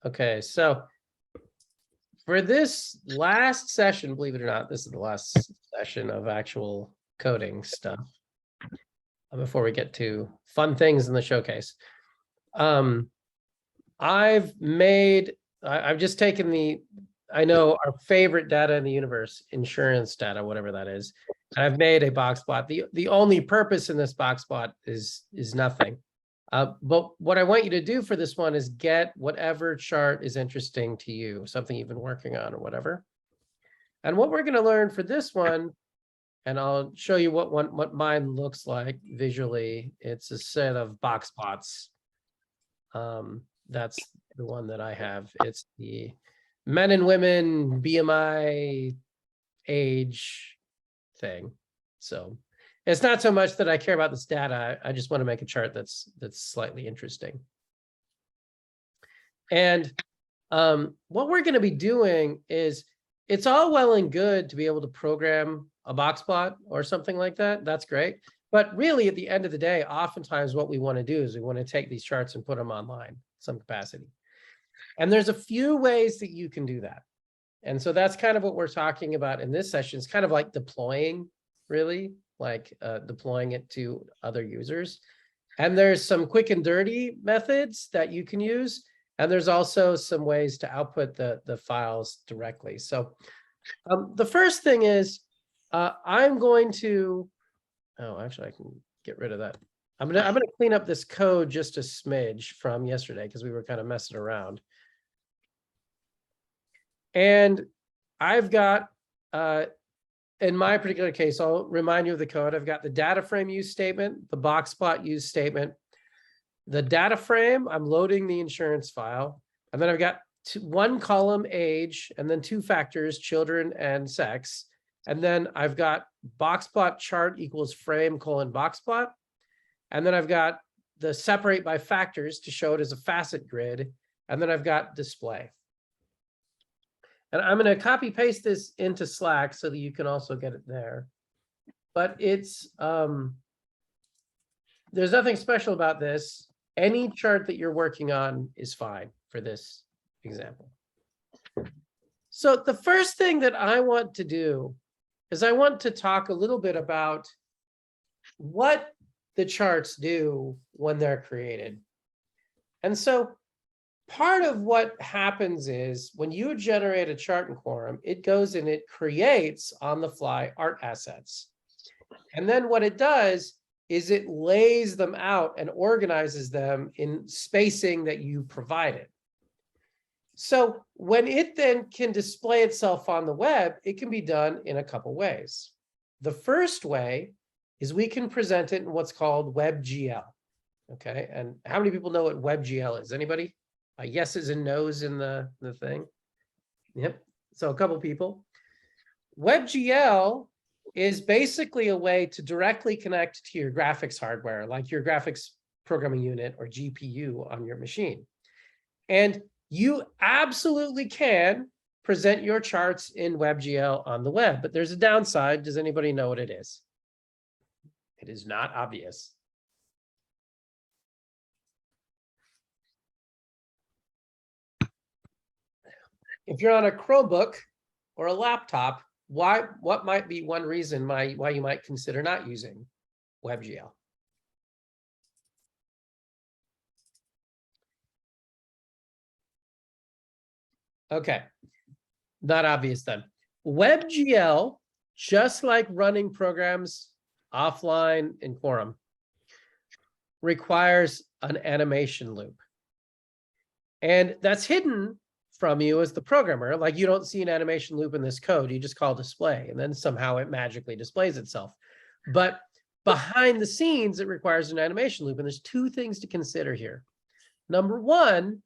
Okay, so for this last session, believe it or not, this is the last session of actual coding stuff before we get to fun things in the showcase. I've just taken I know our favorite data in the universe, insurance data, whatever that is, and I've made a box plot. The only purpose in this box plot is nothing. But what I want you to do for this one is get whatever chart is interesting to you, something you've been working on or whatever. And what we're going to learn for this one, and I'll show you what mine looks like visually. It's a set of box plots. That's the one that I have. It's the men and women BMI age thing. So it's not so much that I care about this data. I just want to make a chart that's slightly interesting. And what we're going to be doing is, it's all well and good to be able to program a box plot or something like that. That's great. But really, at the end of the day, oftentimes what we want to do is we want to take these charts and put them online, some capacity. And there's a few ways that you can do that. And so that's kind of what we're talking about in this session. It's kind of like deploying, really, like deploying it to other users. And there's some quick and dirty methods that you can use. And there's also some ways to output the files directly. So the first thing is I'm going to, oh, actually I can get rid of that. I'm gonna clean up this code just a smidge from yesterday because we were kind of messing around. And I've got, in my particular case, I'll remind you of the code. I've got the data frame use statement, the box plot use statement. The data frame, I'm loading the insurance file. And then I've got one column age, and then two factors, children and sex. And then I've got box plot chart equals frame colon box plot. And then I've got the separate by factors to show it as a facet grid. And then I've got display. And I'm going to copy paste this into Slack so that you can also get it there. But it's, there's nothing special about this. Any chart that you're working on is fine for this example. So the first thing that I want to do is I want to talk a little bit about what the charts do when they're created. And so part of what happens is when you generate a chart in Quorum, it goes and it creates on the fly art assets. And then what it does is it lays them out and organizes them in spacing that you provided. So when it then can display itself on the web, it can be done in a couple ways. The first way is we can present it in what's called WebGL. Okay, and how many people know what WebGL is? Anybody? Yeses and nos in the thing? Yep, so a couple people. WebGL is basically a way to directly connect to your graphics hardware, like your graphics programming unit or GPU on your machine. And you absolutely can present your charts in WebGL on the web, but there's a downside. Does anybody know what it is? It is not obvious. If you're on a Chromebook or a laptop, what might be one reason why you might consider not using WebGL? Okay, not obvious then. WebGL, just like running programs offline in Quorum, requires an animation loop. And that's hidden from you as the programmer. Like, you don't see an animation loop in this code, you just call display, and then somehow it magically displays itself. But behind the scenes, it requires an animation loop. And there's two things to consider here. Number one,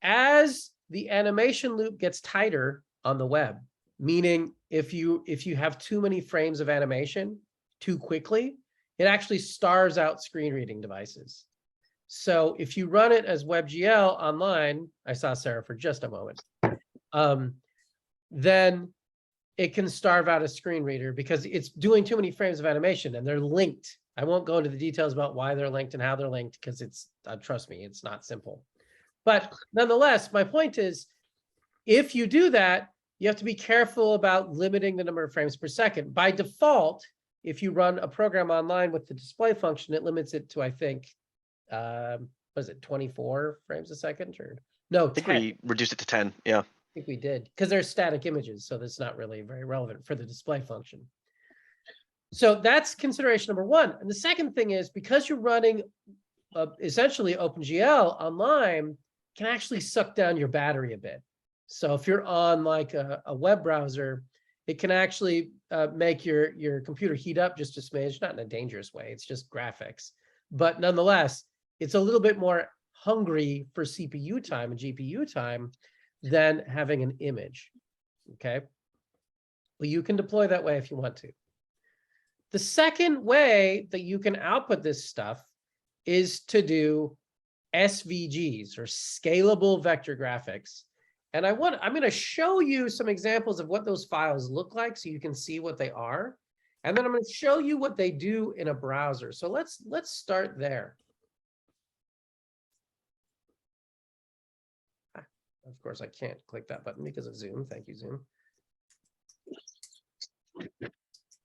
as the animation loop gets tighter on the web, meaning if you have too many frames of animation too quickly, it actually stars out screen reading devices. So if you run it as WebGL online, I saw Sarah for just a moment, then it can starve out a screen reader because it's doing too many frames of animation and they're linked. I won't go into the details about why they're linked and how they're linked because it's, trust me, it's not simple. But nonetheless, my point is, if you do that, you have to be careful about limiting the number of frames per second. By default, if you run a program online with the display function, it limits it to, I think, was it 24 frames a second or no? I think 10. we reduced it to 10. Yeah. I think we did, because they're static images, so that's not really very relevant for the display function. So that's consideration number one. And the second thing is, because you're running essentially OpenGL online, can actually suck down your battery a bit. So if you're on like a web browser, it can actually make your computer heat up just a smidge, not in a dangerous way, it's just graphics. But nonetheless, it's a little bit more hungry for CPU time and GPU time than having an image, okay? Well, you can deploy that way if you want to. The second way that you can output this stuff is to do SVGs, or scalable vector graphics. And I'm going to show you some examples of what those files look like so you can see what they are. And then I'm going to show you what they do in a browser. So let's start there. Of course, I can't click that button because of Zoom. Thank you, Zoom.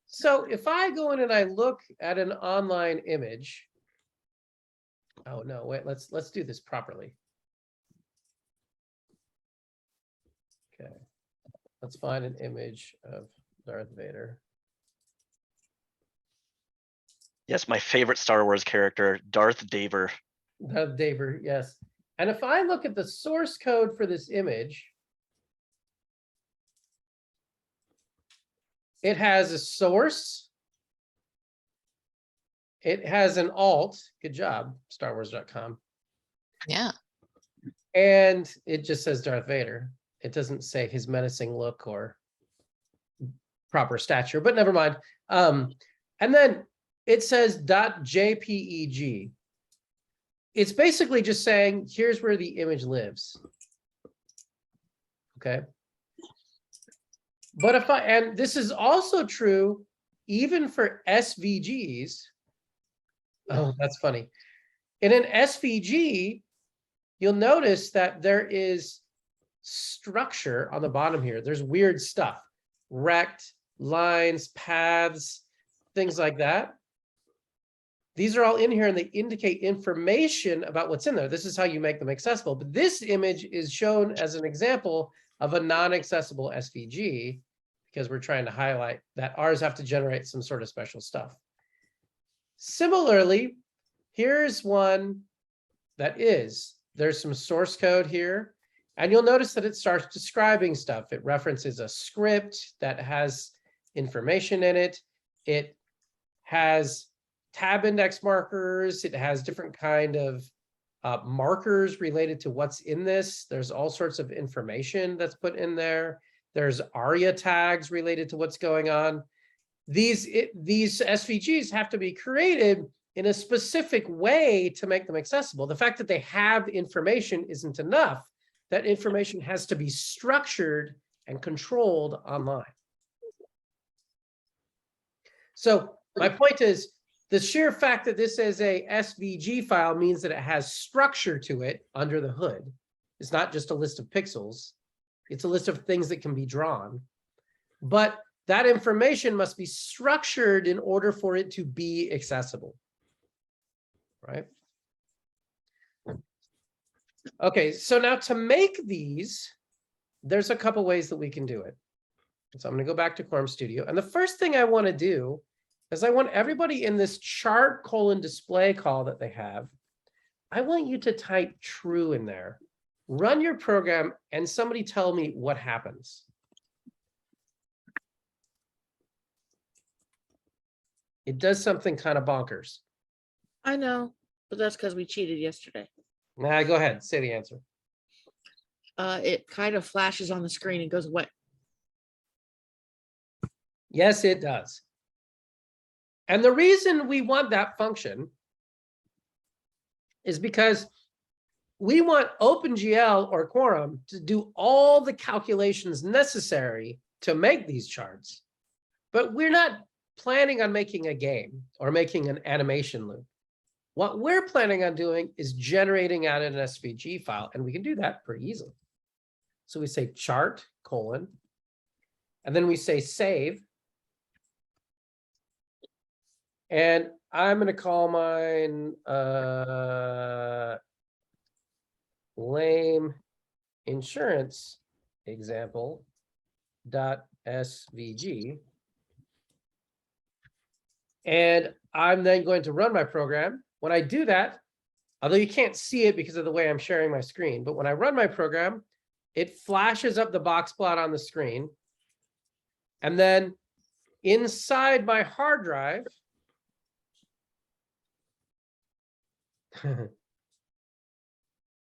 So if I go in and I look at an online image, oh no, wait, let's do this properly. Okay, let's find an image of Darth Vader. Yes, my favorite Star Wars character, Darth Vader. Darth Vader, yes. And if I look at the source code for this image, it has a source. It has an alt. Good job, StarWars.com. Yeah. And it just says Darth Vader. It doesn't say his menacing look or proper stature, but never mind. And then it says .jpeg. It's basically just saying, here's where the image lives. Okay. But if and this is also true even for SVGs. Oh, that's funny. In an SVG, you'll notice that there is structure on the bottom here. There's weird stuff, rect, lines, paths, things like that. These are all in here and they indicate information about what's in there. This is how you make them accessible. But this image is shown as an example of a non-accessible SVG because we're trying to highlight that ours have to generate some sort of special stuff. Similarly, here's one that is. There's some source code here, and you'll notice that it starts describing stuff. It references a script that has information in it. It has tab index markers. It has different kind of markers related to what's in this. There's all sorts of information that's put in there. There's ARIA tags related to what's going on. These SVGs have to be created in a specific way to make them accessible. The fact that they have information isn't enough. That information has to be structured and controlled online. So my point is, the sheer fact that this is a SVG file means that it has structure to it under the hood. It's not just a list of pixels. It's a list of things that can be drawn. But that information must be structured in order for it to be accessible. Right? Okay, so now to make these, there's a couple ways that we can do it. So I'm going to go back to Quorum Studio. And the first thing I want to do is I want everybody in this chart:display call that they have, I want you to type true in there. Run your program and somebody tell me what happens. It does something kind of bonkers. I know, but that's because we cheated yesterday. Nah, go ahead, say the answer. It kind of flashes on the screen and goes away. Yes, it does. And the reason we want that function is because we want OpenGL or Quorum to do all the calculations necessary to make these charts. But we're not planning on making a game or making an animation loop. What we're planning on doing is generating out an SVG file, and we can do that pretty easily. So we say chart, colon, and then we say save. And I'm going to call mine lame insurance example dot SVG. And I'm then going to run my program. When I do that, although you can't see it because of the way I'm sharing my screen, but when I run my program, it flashes up the box plot on the screen. And then inside my hard drive,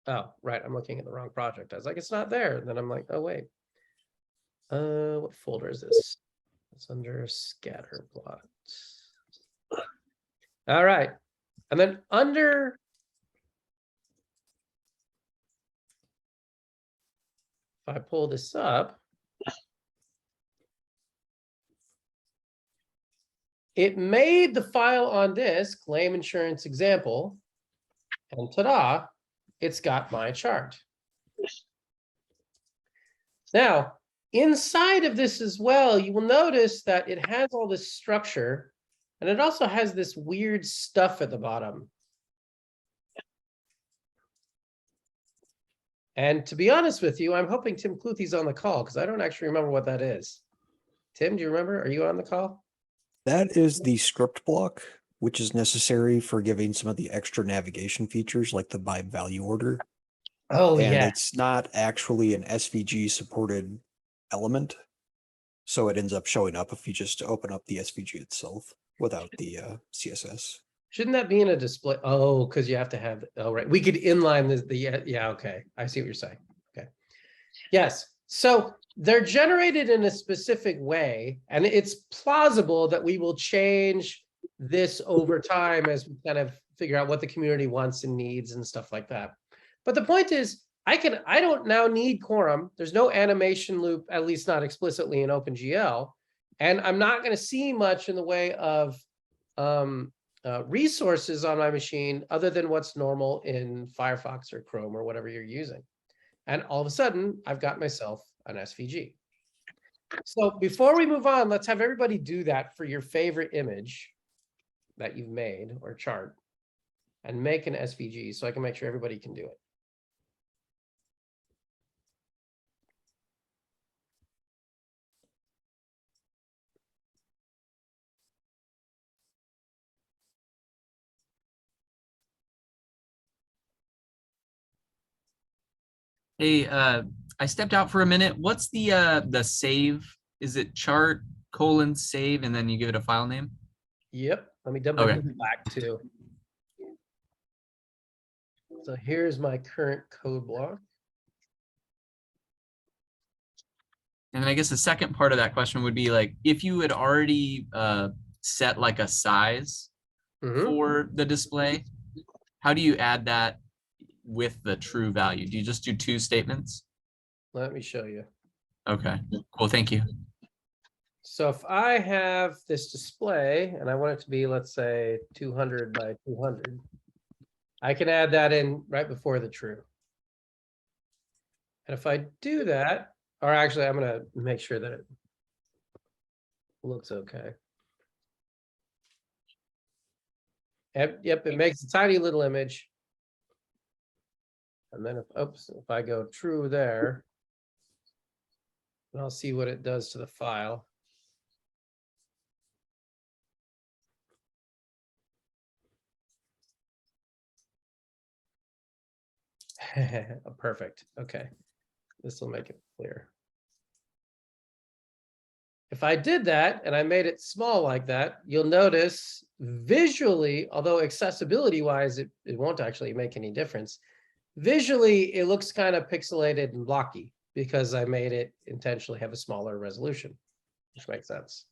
oh, right, I'm looking at the wrong project. I was like, it's not there. And then I'm like, oh, wait. What folder is this? It's under scatter plot. All right. And then under if I pull this up, it made the file on disk, claim insurance example, and ta-da, it's got my chart. Now, inside of this as well, you will notice that it has all this structure, and it also has this weird stuff at the bottom. And to be honest with you, I'm hoping Tim Cluthy's on the call because I don't actually remember what that is. Tim, do you remember? Are you on the call? That is the script block, which is necessary for giving some of the extra navigation features like the by value order. Oh, And yeah. it's not actually an SVG supported element. So it ends up showing up if you just open up the SVG itself without the CSS. Shouldn't that be in a display? Oh, because you have to have, oh, right. We could inline yeah, okay. I see what you're saying. Okay. Yes. So they're generated in a specific way, and it's plausible that we will change this over time as we kind of figure out what the community wants and needs and stuff like that. But the point is, I don't now need Quorum. There's no animation loop, at least not explicitly in OpenGL. And I'm not going to see much in the way of resources on my machine other than what's normal in Firefox or Chrome or whatever you're using. And all of a sudden, I've got myself an SVG. So before we move on, let's have everybody do that for your favorite image that you've made or chart and make an SVG so I can make sure everybody can do it. Hey, I stepped out for a minute. What's the save? Is it chart colon save and then you give it a file name? Yep. Let me double Okay. back too. So here's my current code block. And then I guess the second part of that question would be like, if you had already set like a size for the display, how do you add that with the true value? Do you just do two statements? Let me show you. Okay, cool, thank you. So if I have this display and I want it to be, let's say 200 by 200, I can add that in right before the true. And if I do that, or actually I'm going to make sure that it looks okay. Yep, it makes a tiny little image. And then if I go true there, and I'll see what it does to the file. Perfect. Okay. This will make it clear. If I did that and I made it small like that, you'll notice visually, although accessibility wise, it won't actually make any difference. Visually, it looks kind of pixelated and blocky because I made it intentionally have a smaller resolution, which makes sense.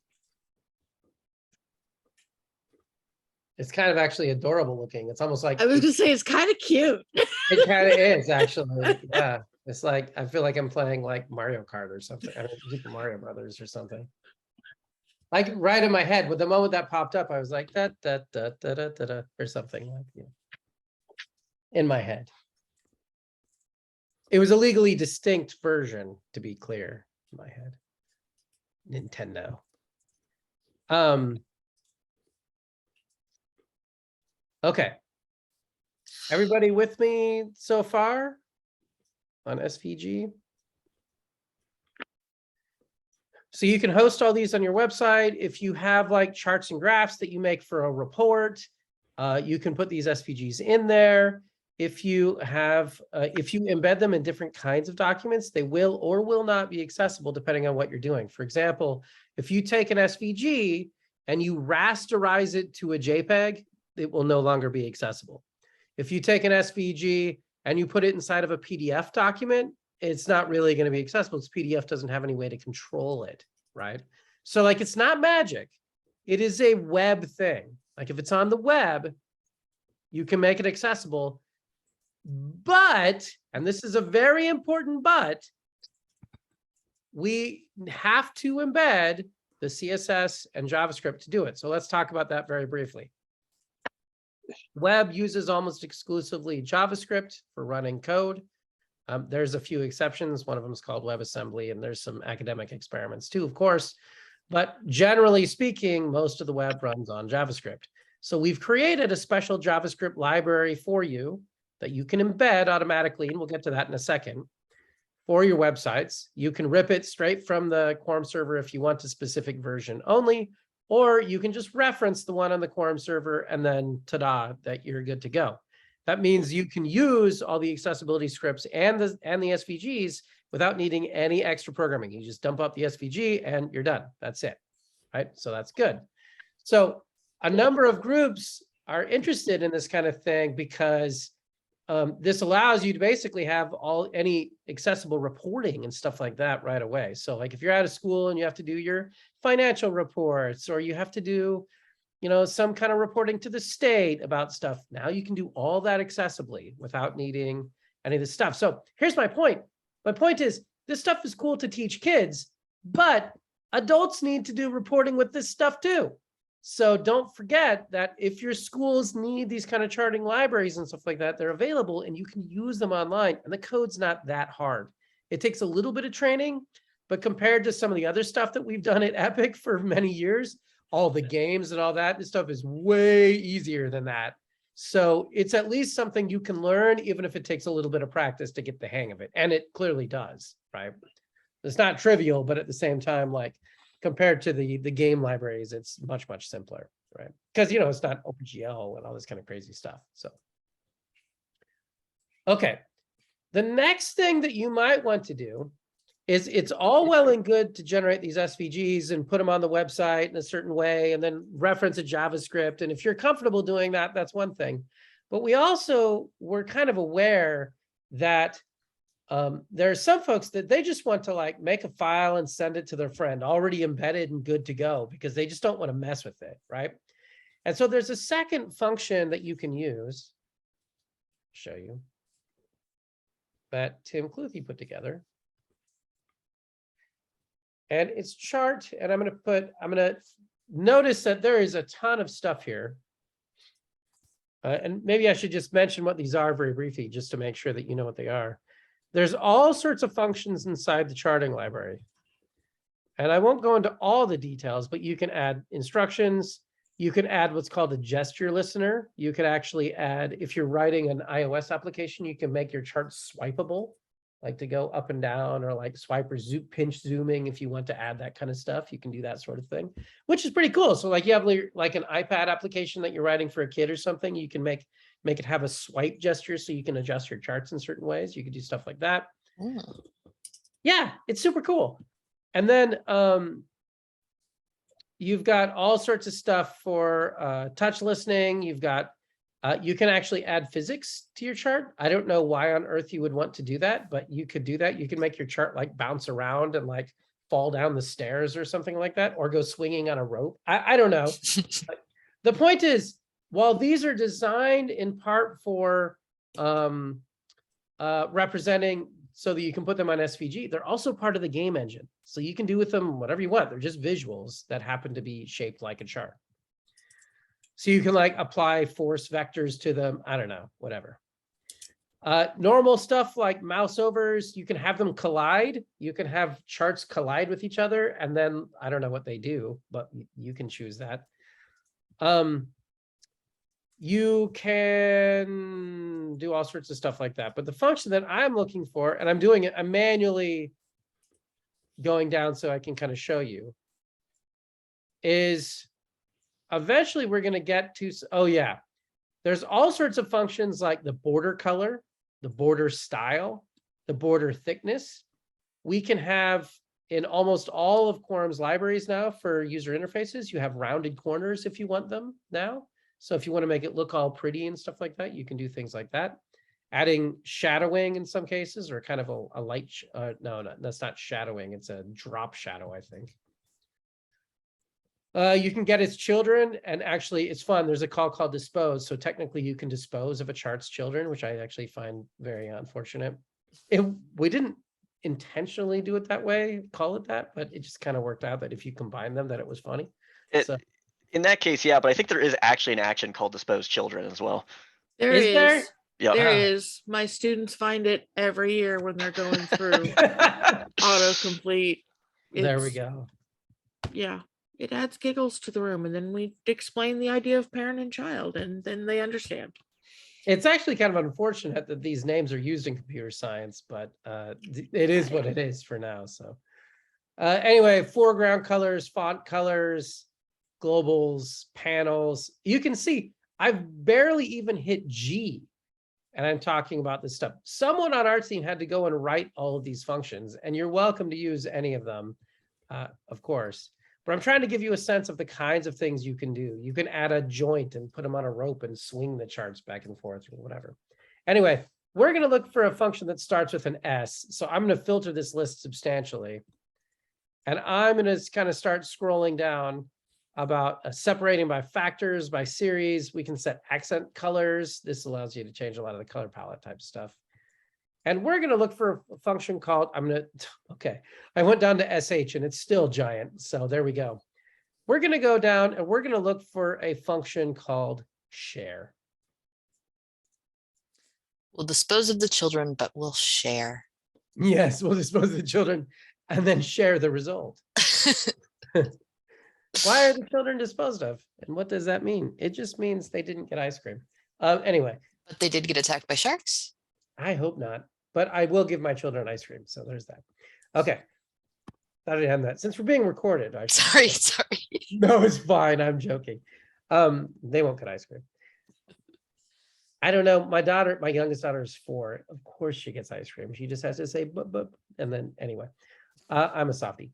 It's kind of actually adorable looking. It's almost like I was gonna say it's kind of cute. it kind of is actually. Yeah, it's like I feel like I'm playing like Mario Kart or something. I mean, Super Mario Brothers or something. Like right in my head, with the moment that popped up, I was like, da, da, da, da, da, da, da, or something like, in my head. It was a legally distinct version, to be clear, in my head. Nintendo. Okay. Everybody with me so far on SVG? So you can host all these on your website. If you have like charts and graphs that you make for a report, you can put these SVGs in there. If you embed them in different kinds of documents, they will or will not be accessible depending on what you're doing. For example, if you take an SVG and you rasterize it to a JPEG, it will no longer be accessible. If you take an SVG and you put it inside of a PDF document, it's not really going to be accessible because PDF doesn't have any way to control it, right? So like, it's not magic. It is a web thing. Like if it's on the web, you can make it accessible. But, and this is a very important but, we have to embed the CSS and JavaScript to do it. So let's talk about that very briefly. Web uses almost exclusively JavaScript for running code. There's a few exceptions. One of them is called WebAssembly, and there's some academic experiments too, of course. But generally speaking, most of the web runs on JavaScript. So we've created a special JavaScript library for you that you can embed automatically, and we'll get to that in a second, for your websites. You can rip it straight from the Quorum server if you want a specific version only, or you can just reference the one on the Quorum server and then ta-da, that you're good to go. That means you can use all the accessibility scripts and the SVGs without needing any extra programming. You just dump up the SVG and you're done. That's it, right? So that's good. So a number of groups are interested in this kind of thing because this allows you to basically have any accessible reporting and stuff like that right away. So like if you're out of school and you have to do your financial reports, or you have to do, some kind of reporting to the state about stuff, now you can do all that accessibly without needing any of this stuff. So here's my point. My point is, this stuff is cool to teach kids, but adults need to do reporting with this stuff too. So don't forget that if your schools need these kind of charting libraries and stuff like that, they're available and you can use them online, and the code's not that hard. It takes a little bit of training, but compared to some of the other stuff that we've done at EPIQ for many years, all the games and all that, this stuff is way easier than that. So it's at least something you can learn, even if it takes a little bit of practice to get the hang of it. And it clearly does, right? It's not trivial, but at the same time, like compared to the game libraries, it's much, much simpler, right? Because, it's not OpenGL and all this kind of crazy stuff. So, okay. The next thing that you might want to do is, it's all well and good to generate these SVGs and put them on the website in a certain way and then reference a JavaScript. And if you're comfortable doing that, that's one thing. But we also were kind of aware that there are some folks that they just want to like make a file and send it to their friend already embedded and good to go because they just don't want to mess with it, right? And so there's a second function that you can use, show you, that Tim Cluthy put together. And it's chart, and I'm going to notice that there is a ton of stuff here. And maybe I should just mention what these are very briefly, just to make sure that you know what they are. There's all sorts of functions inside the charting library. And I won't go into all the details, but you can add instructions. You can add what's called a gesture listener. You could actually add, if you're writing an iOS application, you can make your chart swipeable, like to go up and down, or like swipe or pinch zooming. If you want to add that kind of stuff, you can do that sort of thing, which is pretty cool. So like you have like an iPad application that you're writing for a kid or something, you can make it have a swipe gesture so you can adjust your charts in certain ways. You can do stuff like that. Yeah, it's super cool. And then you've got all sorts of stuff for touch listening. You've got you can actually add physics to your chart. I don't know why on earth you would want to do that, but you could do that. You can make your chart like bounce around and like fall down the stairs or something like that, or go swinging on a rope. I don't know. The point is, while these are designed in part for representing so that you can put them on SVG, they're also part of the game engine. So you can do with them whatever you want. They're just visuals that happen to be shaped like a chart. So you can like apply force vectors to them. I don't know, whatever. Normal stuff like mouse overs, you can have them collide. You can have charts collide with each other. And then I don't know what they do, but you can choose that. You can do all sorts of stuff like that. But the function that I'm looking for, and I'm doing it, I'm manually going down so I can kind of show you, is eventually we're going to get to, oh yeah, there's all sorts of functions like the border color, the border style, the border thickness. We can have in almost all of Quorum's libraries now for user interfaces, you have rounded corners if you want them now. So if you want to make it look all pretty and stuff like that, you can do things like that. Adding shadowing in some cases, or kind of a light, no, that's not shadowing. It's a drop shadow, I think. You can get its children, and actually it's fun. There's a call called dispose. So technically you can dispose of a chart's children, which I actually find very unfortunate. We didn't intentionally do it that way, call it that, but it just kind of worked out that if you combine them, that it was funny. In that case, yeah, but I think there is actually an action called dispose children as well. There Is there? is. Yeah. There is. My students find it every year when they're going through autocomplete. There we It's- go. Yeah, it adds giggles to the room, and then we explain the idea of parent and child, and then they understand. It's actually kind of unfortunate that these names are used in computer science, but it is what it is for now. So anyway, foreground colors, font colors, globals, panels. You can see I've barely even hit G, and I'm talking about this stuff. Someone on our team had to go and write all of these functions, and you're welcome to use any of them, of course. But I'm trying to give you a sense of the kinds of things you can do. You can add a joint and put them on a rope and swing the charts back and forth or whatever. Anyway, we're going to look for a function that starts with an S. So I'm going to filter this list substantially. And I'm going to kind of start scrolling down about separating by factors, by series. We can set accent colors. This allows you to change a lot of the color palette type stuff. And we're going to look for a function called, okay, I went down to SH and it's still giant. So there we go. We're going to go down and we're going to look for a function called share. We'll dispose of the children, but we'll share. Yes, we'll dispose of the children and then share the result. Why are the children disposed of? And what does that mean? It just means they didn't get ice cream. Anyway. But they did get attacked by sharks? I hope not. But I will give my children ice cream. So there's that. Okay. Thought I'd end that. Since we're being recorded. Sorry. No, it's fine. I'm joking. They won't get ice cream. I don't know. My youngest daughter is 4. Of course she gets ice cream. She just has to say, bup. And then anyway, I'm a softie.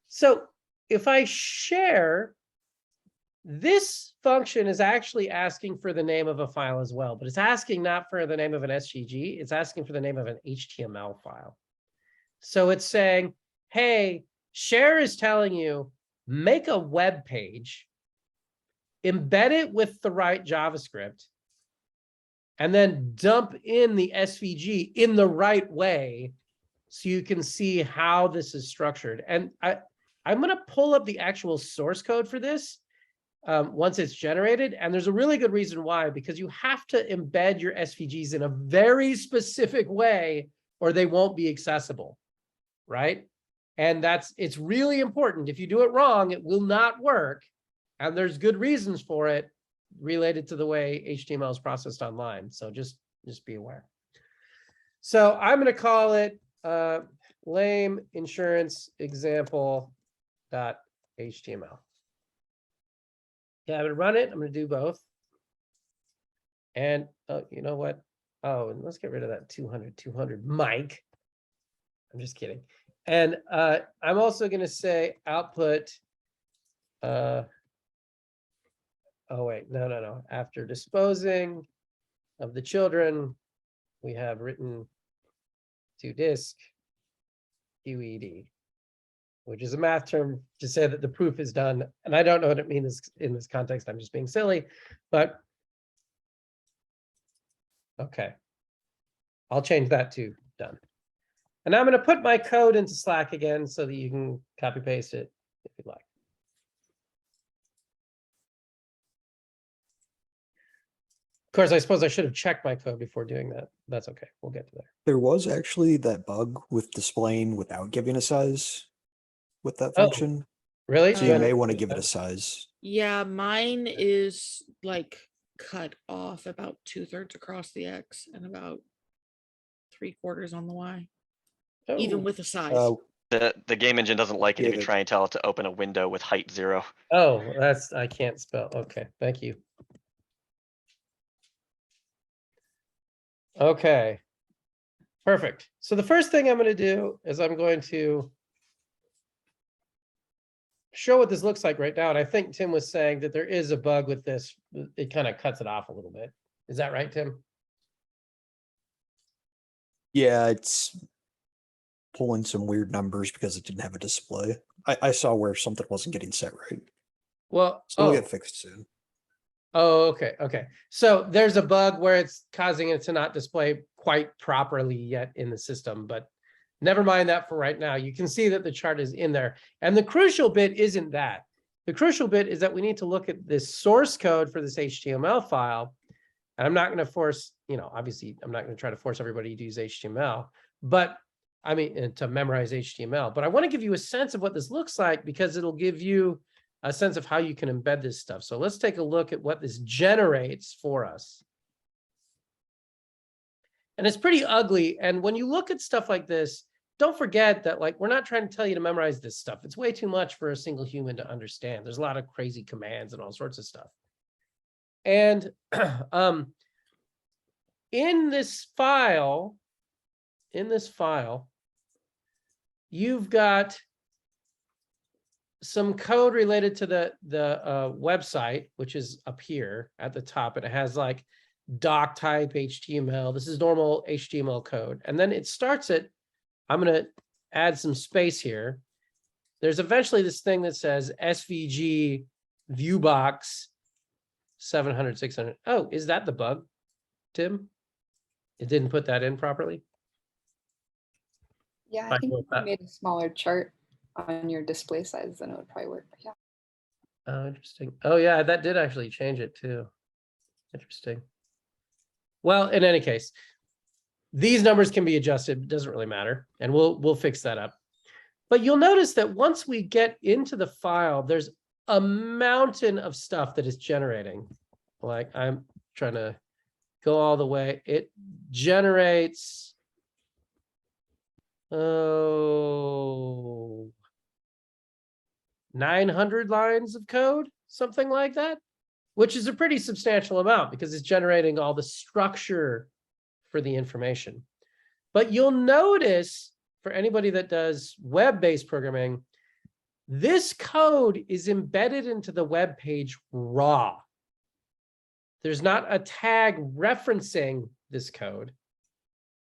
So if I share, this function is actually asking for the name of a file as well, but it's asking not for the name of an SVG, it's asking for the name of an HTML file. So it's saying, hey, share is telling you, make a web page, embed it with the right JavaScript, and then dump in the SVG in the right way so you can see how this is structured. And I'm going to pull up the actual source code for this once it's generated. And there's a really good reason why, because you have to embed your SVGs in a very specific way or they won't be accessible, right? And it's really important. If you do it wrong, it will not work. And there's good reasons for it related to the way HTML is processed online. So just be aware. So I'm going to call it lame insurance example.html. Yeah, I'm going to run it. I'm going to do both. And you know what? Oh, and let's get rid of that 200, Mike. I'm just kidding. And I'm also going to say output. Oh, wait, no. After disposing of the children, we have written to disk QED, which is a math term to say that the proof is done. And I don't know what it means in this context. I'm just being silly, but okay. I'll change that to done. And I'm going to put my code into Slack again so that you can copy paste it if you'd like. Of course, I suppose I should have checked my code before doing that. That's okay. We'll get to there. There was actually that bug with displaying without giving a size with that Oh, function. Really? So you Oh. may want to give it a size. Yeah, mine is like cut off about 2/3 across the X and about 3/4 on the Y, even Oh. with a size. The game engine doesn't like it Yeah, if you the- try and tell it to open a window with height 0. Oh, that's, I can't spell. Okay, thank you. Okay. Perfect. So the first thing I'm going to do is I'm going to show what this looks like right now. And I think Tim was saying that there is a bug with this. It kind of cuts it off a little bit. Is that right, Tim? Yeah, it's pulling some weird numbers because it didn't have a display. I saw where something wasn't getting set right. Well, So it'll oh, get fixed soon. oh, okay, okay. So there's a bug where it's causing it to not display quite properly yet in the system, but never mind that for right now. You can see that the chart is in there. And the crucial bit isn't that. The crucial bit is that we need to look at this source code for this HTML file. And I'm not going to force, obviously, I'm not going to try to force everybody to use HTML, but I mean, to memorize HTML. But I want to give you a sense of what this looks like because it'll give you a sense of how you can embed this stuff. So let's take a look at what this generates for us. And it's pretty ugly. And when you look at stuff like this, don't forget that we're not trying to tell you to memorize this stuff. It's way too much for a single human to understand. There's a lot of crazy commands and all sorts of stuff. And in this file, you've got some code related to the website, which is up here at the top. And it has like doc type HTML. This is normal HTML code. And then it starts it. I'm going to add some space here. There's eventually this thing that says SVG viewbox 700, 600. Oh, is that the bug, Tim? It didn't put that in properly? Yeah, I I think wrote if that. you made a smaller chart on your display size, then it would probably work. But yeah. Oh, interesting. Oh, yeah, that did actually change it too. Interesting. Well, in any case, these numbers can be adjusted. It doesn't really matter. And we'll fix that up. But you'll notice that once we get into the file, there's a mountain of stuff that is generating. Like I'm trying to go all the way. It generates 900 lines of code, something like that, which is a pretty substantial amount because it's generating all the structure for the information. But you'll notice for anybody that does web-based programming, this code is embedded into the web page raw. There's not a tag referencing this code.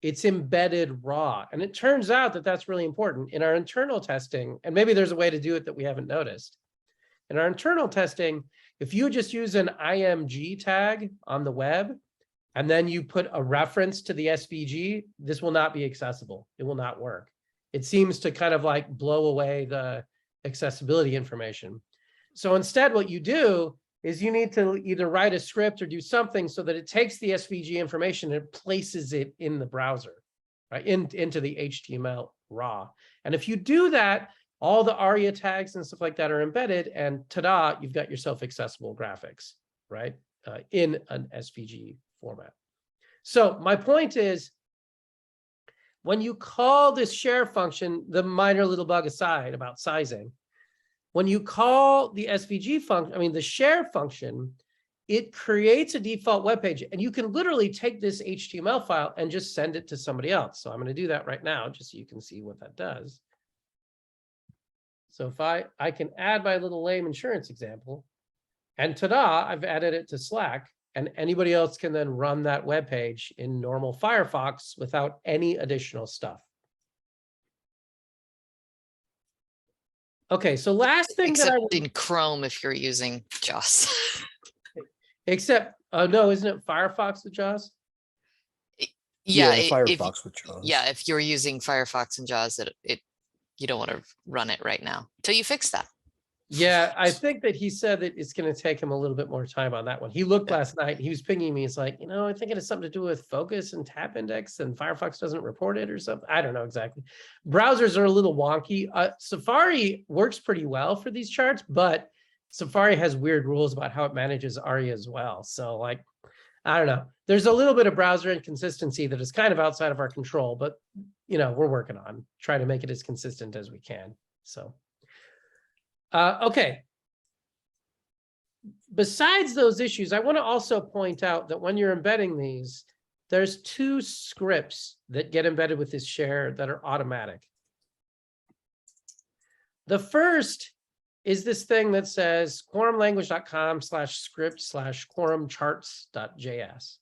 It's embedded raw. And it turns out that that's really important. In our internal testing, and maybe there's a way to do it that we haven't noticed. In our internal testing, if you just use an IMG tag on the web, and then you put a reference to the SVG, this will not be accessible. It will not work. It seems to kind of like blow away the accessibility information. So instead, what you do is you need to either write a script or do something so that it takes the SVG information and places it in the browser, right, into the HTML raw. And if you do that, all the ARIA tags and stuff like that are embedded, and ta-da, you've got yourself accessible graphics, right, in an SVG format. So my point is, when you call this share function, the minor little bug aside about sizing, when you call the SVG function, the share function, it creates a default web page, and you can literally take this HTML file and just send it to somebody else. So I'm going to do that right now, just so you can see what that does. So if I can add my little lame insurance example, and ta-da, I've added it to Slack, and anybody else can then run that web page in normal Firefox without any additional stuff. Okay, so last thing that Except in Chrome if you're using JAWS. Except, no, isn't it Firefox with JAWS? Yeah, the Firefox with JAWS. yeah, if you're using Firefox and JAWS, you don't want to run it right now till you fix that. Yeah, I think that he said that it's going to take him a little bit more time on that one. He looked Yeah. last night, he was pinging me. He's like, I think it has something to do with focus and tab index and Firefox doesn't report it or something. I don't know exactly. Browsers are a little wonky. Safari works pretty well for these charts, but Safari has weird rules about how it manages ARIA as well. So like, I don't know. There's a little bit of browser inconsistency that is kind of outside of our control, but we're working on trying to make it as consistent as we can. So. Okay. Besides those issues, I want to also point out that when you're embedding these, there's 2 scripts that get embedded with this share that are automatic. The first is this thing that says quorumlanguage.com/script/quorumcharts.js.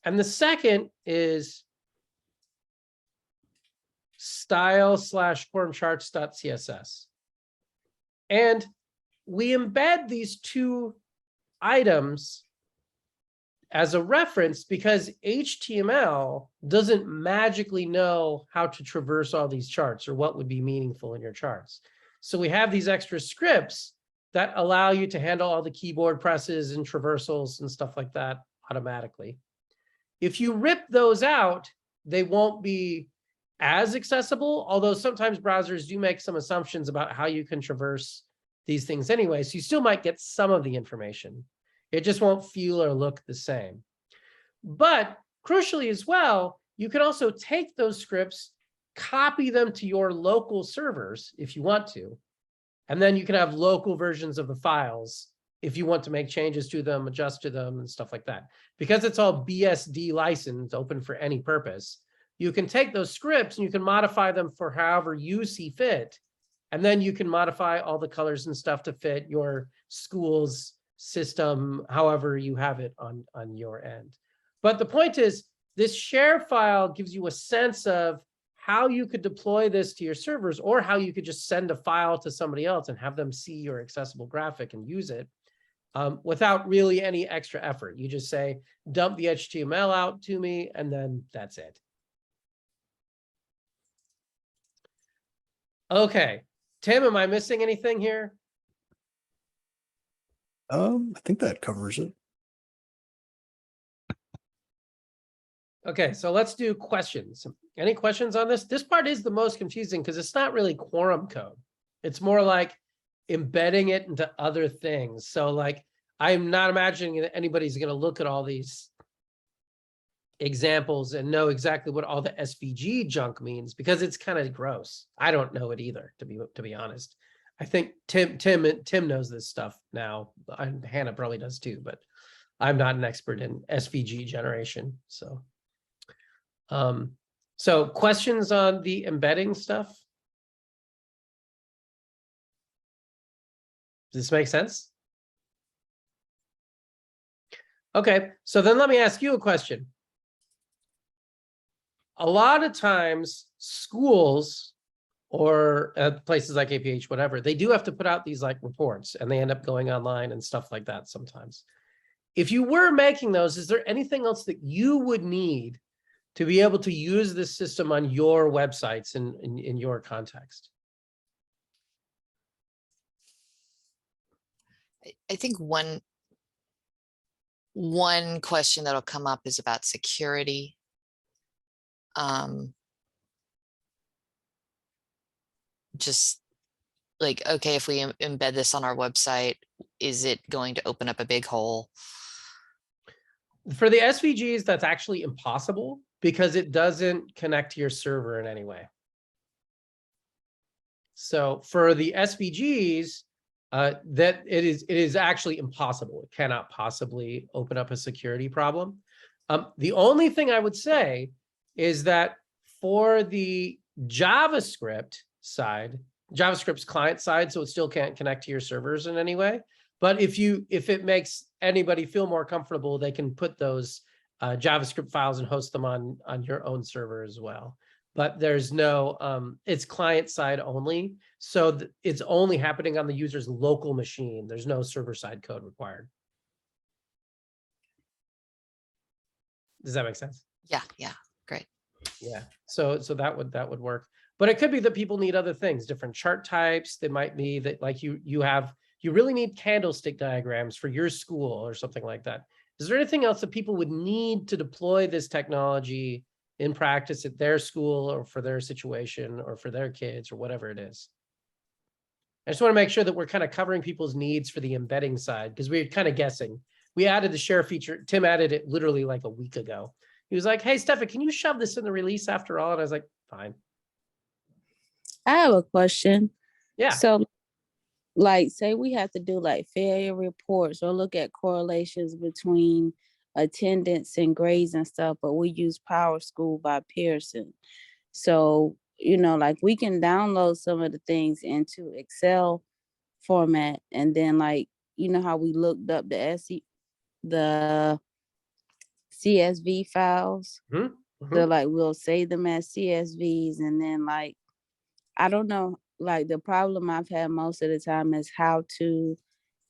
And the second is style/quorumcharts.css. And we embed these 2 items as a reference because HTML doesn't magically know how to traverse all these charts or what would be meaningful in your charts. So we have these extra scripts that allow you to handle all the keyboard presses and traversals and stuff like that automatically. If you rip those out, they won't be as accessible, although sometimes browsers do make some assumptions about how you can traverse these things anyway. So you still might get some of the information. It just won't feel or look the same. But crucially as well, you can also take those scripts, copy them to your local servers if you want to, and then you can have local versions of the files if you want to make changes to them, adjust to them, and stuff like that. Because it's all BSD licensed, open for any purpose, you can take those scripts and you can modify them for however you see fit. And then you can modify all the colors and stuff to fit your school's system, however you have it on your end. But the point is, this share file gives you a sense of how you could deploy this to your servers, or how you could just send a file to somebody else and have them see your accessible graphic and use it without really any extra effort. You just say, dump the HTML out to me, and then that's it. Okay, Tim, am I missing anything here? I think that covers it. Okay, so let's do questions. Any questions on this? This part is the most confusing because it's not really quorum code. It's more like embedding it into other things. So like, I'm not imagining that anybody's going to look at all these examples and know exactly what all the SVG junk means, because it's kind of gross. I don't know it either, to be honest. I think Tim knows this stuff now. Hannah probably does too, but I'm not an expert in SVG generation. So, so questions on the embedding stuff? Does this make sense? Okay, so then let me ask you a question. A lot of times schools or places like APH, whatever, they do have to put out these like reports, and they end up going online and stuff like that sometimes. If you were making those, is there anything else that you would need to be able to use this system on your websites in your context? I think one question that'll come up is about security. Just like, okay, if we embed this on our website, is it going to open up a big hole? For the SVGs, that's actually impossible because it doesn't connect to your server in any way. So for the SVGs, that it is actually impossible. It cannot possibly open up a security problem. The only thing I would say is that for the JavaScript side, JavaScript's client side, so it still can't connect to your servers in any way. But if it makes anybody feel more comfortable, they can put those JavaScript files and host them on your own server as well. But there's no, it's client side only. So it's only happening on the user's local machine. There's no server side code required. Does that make sense? Yeah, yeah, great. Yeah, so that would work. But it could be that people need other things, different chart types. That might be that like you really need candlestick diagrams for your school or something like that. Is there anything else that people would need to deploy this technology in practice at their school or for their situation or for their kids or whatever it is? I just want to make sure that we're kind of covering people's needs for the embedding side, because we're kind of guessing. We added the share feature. Tim added it literally like a week ago. He was like, hey, Stefik, can you shove this in the release after all? And I was like, fine. I have a question. Yeah. So, like, say we have to do like failure reports or look at correlations between attendance and grades and stuff, but we use Power School by Pearson. So, you know, like we can download some of the things into Excel format, and then like, you know how we looked up the CSV files. So like we'll save them as CSVs, and then like, I don't know, like the problem I've had most of the time is how to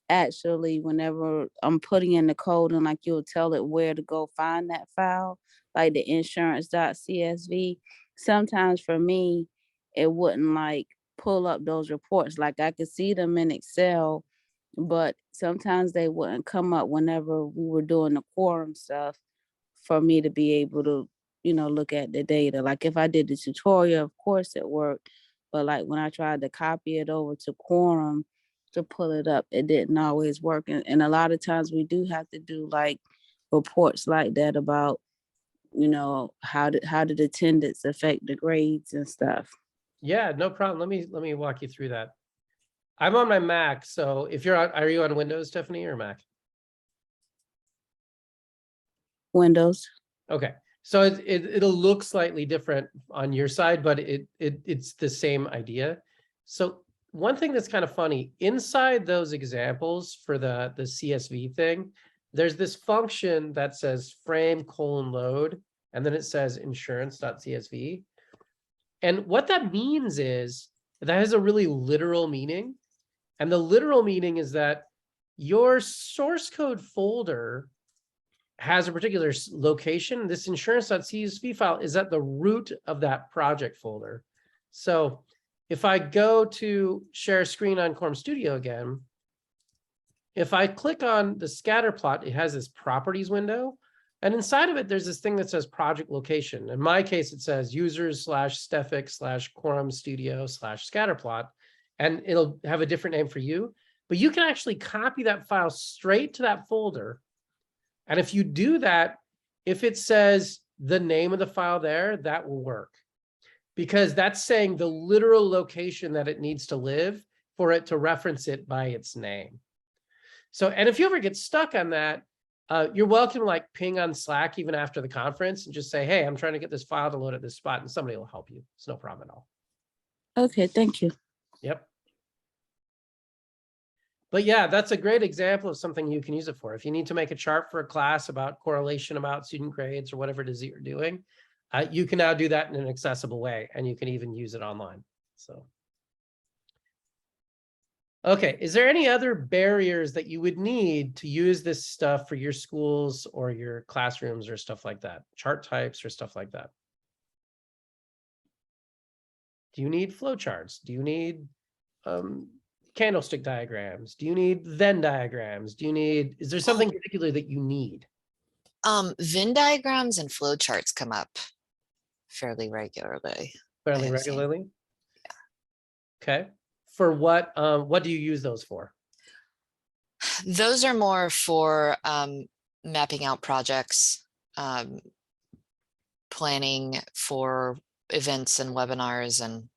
actually, whenever I'm putting in the code and like you'll tell it where to go find that file, like the insurance.csv. Sometimes for me, it wouldn't like pull up those reports. Like I could see them in Excel, but sometimes they wouldn't come up whenever we were doing the quorum stuff for me to be able to, you know, look at the data. Like if I did the tutorial, of course it worked. But like when I tried to copy it over to Quorum to pull it up, it didn't always work. And a lot of times we do have to do like reports like that about, you know, how did attendance affect the grades and stuff. Yeah, no problem. Let me walk you through that. I'm on my Mac, so if you're on, are you on Windows, Stephanie, or Mac? Windows. Okay, so it'll look slightly different on your side, but it's the same idea. So one thing that's kind of funny, inside those examples for the CSV thing, there's this function that says frame::load, and then it says insurance.csv. And what that means is that has a really literal meaning. And the literal meaning is that your source code folder has a particular location. This insurance.csv file is at the root of that project folder. So if I go to share screen on Quorum Studio again, if I click on the scatter plot, it has this properties window. And inside of it, there's this thing that says project location. In my case, it says users/Stefik/Quorum Studio/scatterplot, and it'll have a different name for you. But you can actually copy that file straight to that folder. And if you do that, if it says the name of the file there, that will work. Because that's saying the literal location that it needs to live for it to reference it by its name. So, and if you ever get stuck on that, you're welcome to like ping on Slack even after the conference and just say, hey, I'm trying to get this file to load at this spot, and somebody will help you. It's no problem at all. Okay, thank you. Yep. But yeah, that's a great example of something you can use it for. If you need to make a chart for a class about correlation about student grades or whatever it is that you're doing, you can now do that in an accessible way, and you can even use it online. So. Okay, is there any other barriers that you would need to use this stuff for your schools or your classrooms or stuff like that? Chart types or stuff like that? Do you need flowcharts? Do you need candlestick diagrams? Do you need Venn diagrams? Do you need, is there something particular that you need? Venn diagrams and flowcharts come up fairly regularly. Fairly regularly? Yeah. Okay. For what do you use those for? Those are more for mapping out projects, planning for events and webinars, and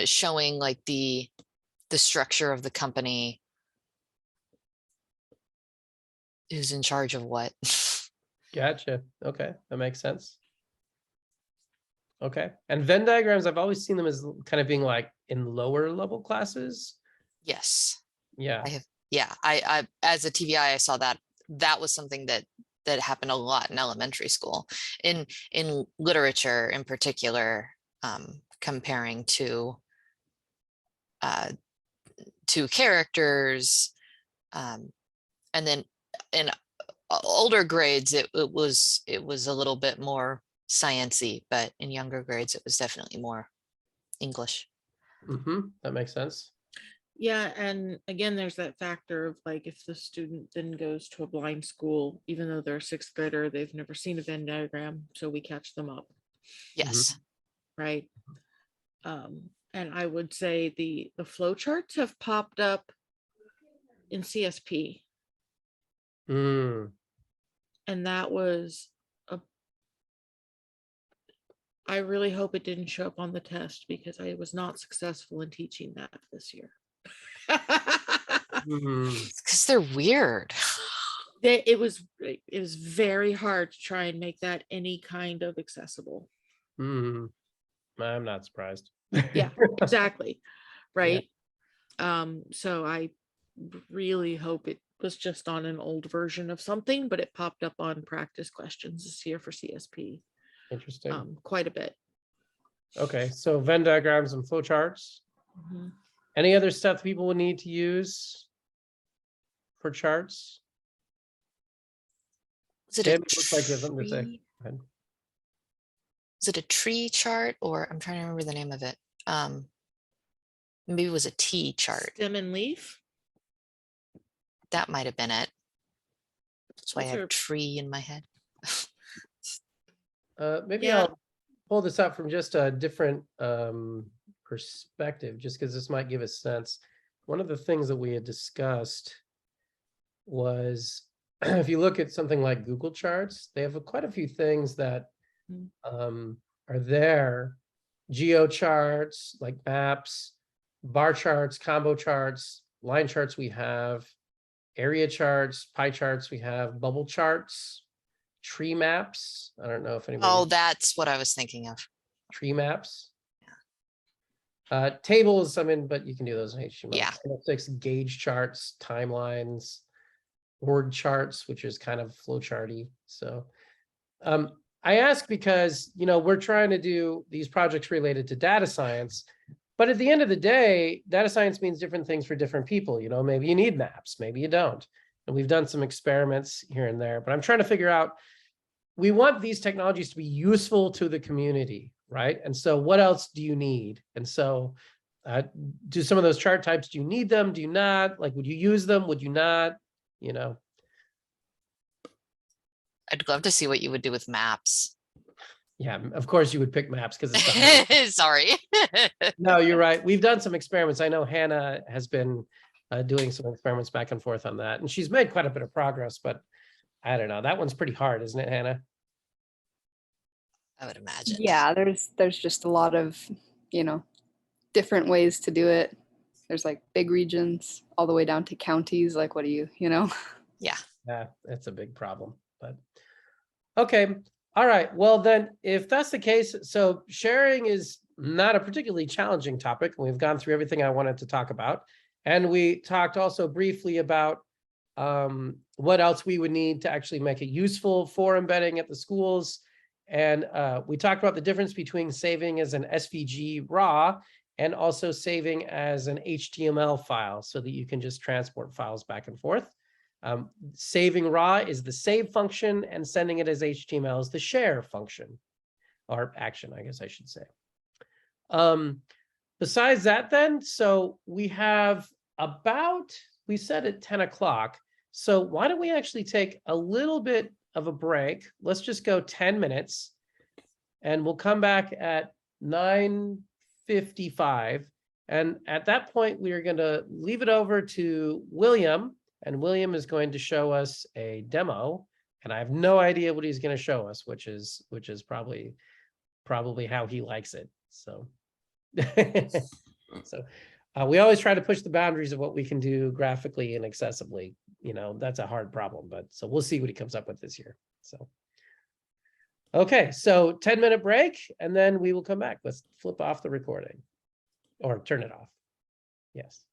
showing like the structure of the company, who's in charge of what. Gotcha. Okay, that makes sense. Okay, and Venn diagrams, I've always seen them as kind of being like in lower level classes. Yes. Yeah. I as a TVI, I saw that was something that happened a lot in elementary school, in literature in particular, comparing to characters, and then in older grades, it was a little bit more science-y, but in younger grades, it was definitely more English. That makes sense. Yeah, and again, there's that factor of like if the student then goes to a blind school, even though they're a sixth grader, they've never seen a Venn diagram, so we catch them up, Yes. right? And I would say the flow charts have popped up in CSP, Mm, and that was I really hope it didn't show up on the test because I was not successful in teaching that this year. mhm. Because they're weird. It was very hard to try and make that any kind of accessible. I'm not surprised. Yeah, exactly. Right. So I really hope it was just on an old version of something, but it popped up on practice questions this year for CSP Interesting. quite a bit. Okay, so Venn diagrams and flowcharts. Mhm. Any other stuff people would need to use for charts? Was it Tim, a it looks like you have something to say. tree? Go ahead. Was it a tree chart, or I'm trying to remember the name of it? Maybe it was a T chart. Stem and leaf. That might have been it. That's why I Those have are- tree in my head. Maybe Yeah. I'll pull this up from just a different perspective, just because this might give a sense. One of the things that we had discussed was if you look at something like Google Charts, they have quite a few things that are there. Geo charts, like maps, bar charts, combo charts, line charts we have, area charts, pie charts we have, bubble charts, tree maps. I don't know if anybody. Oh, that's what I was thinking of. Tree maps. Tables, but you can do those in HTML. Yeah. 6 gauge charts, timelines, org charts, which is kind of flowcharty. So I ask because, we're trying to do these projects related to data science, but at the end of the day, data science means different things for different people. Maybe you need maps, maybe you don't. And we've done some experiments here and there, but I'm trying to figure out, we want these technologies to be useful to the community, right? And so what else do you need? And so do some of those chart types, do you need them? Do you not? Like, would you use them? Would you not? I'd love to see what you would do with maps. Yeah, of course you would pick maps because it's Sorry. No, you're right. We've done some experiments. I know Hannah has been doing some experiments back and forth on that, and she's made quite a bit of progress, but I don't know. That one's pretty hard, isn't it, Hannah? I would imagine. Yeah, there's just a lot of, different ways to do it. There's like big regions all the way down to counties. Like, what do you? Yeah. Yeah, it's a big problem, but okay. All right. Well, then if that's the case, so sharing is not a particularly challenging topic. We've gone through everything I wanted to talk about. And we talked also briefly about what else we would need to actually make it useful for embedding at the schools. And we talked about the difference between saving as an SVG raw and also saving as an HTML file so that you can just transport files back and forth. Saving raw is the save function, and sending it as HTML is the share function, or action, I guess I should say. Besides that then, so we have we said at 10 o'clock. So why don't we actually take a little bit of a break? Let's just go 10 minutes and we'll come back at 9:55. And at that point, we are going to leave it over to William, and William is going to show us a demo. And I have no idea what he's going to show us, which is probably how he likes it. So, we always try to push the boundaries of what we can do graphically and accessibly. That's a hard problem, but so we'll see what he comes up with this year. So, okay, so 10-minute break, and then we will come back. Let's flip off the recording or turn it off. Yes.